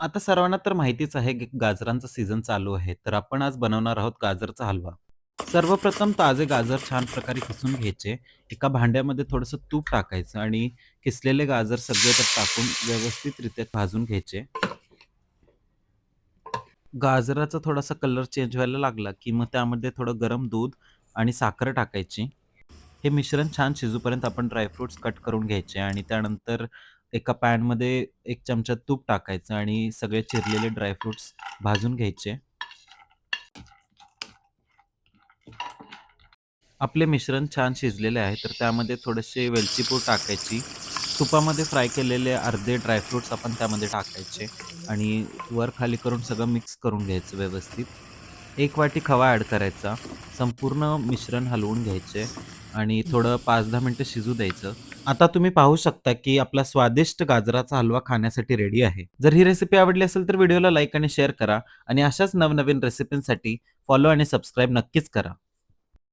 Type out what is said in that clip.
आता सर्वांना तर माहितीच आहे की गाजरांचा सीझन चालू आहे. तर आपण आज बनवणार आहोत गाजरचा हलवा. सर्वप्रथम ताजे गाजर छान प्रकारे किसून घ्यायचे. एका भांड्यामध्ये थोडंसं तूप टाकायचं आणि किसलेले गाजर सगळे त्यात टाकून व्यवस्थितरित्या भाजून घ्यायचे. गाजराचा थोडासा कलर चेंज व्हायला लागला, की मग त्यामध्ये थोडं गरम दूध आणि साखर टाकायची. हे मिश्रण छान शिजूपर्यंत आपण ड्रायफ्रुट्स कट करून घ्यायचे आणि त्यानंतर एका पॅनमध्ये 1 चमचा तूप टाकायचं आणि सगळे चिरलेले ड्रायफ्रुट्स भाजून घ्यायचे. आपले मिश्रण छान शिजलेले आहे, तर त्यामध्ये थोडेसे वेलची पूड टाकायची. तुपामध्ये फ्राय केलेले अर्धे ड्रायफ्रुट्स आपण त्यामध्ये टाकायचे आणि वर-खाली करून सगळं मिक्स करून घ्यायचं व्यवस्थित. 1 वाटी खवा ॲड करायचा. संपूर्ण मिश्रण हलवून घ्यायचे आणि थोडं 5-10 मिनिटं शिजू द्यायचं. आता तुम्ही पाहू शकता, की आपला स्वादिष्ट गाजराचा हलवा खाण्यासाठी रेडी आहे. जर ही रेसिपी आवडली असेल, तर व्हिडिओला लाईक आणि शेअर करा आणि अशाच नवनवीन रेसिपींसाठी फॉलो आणि सबस्क्राईब नक्कीच करा.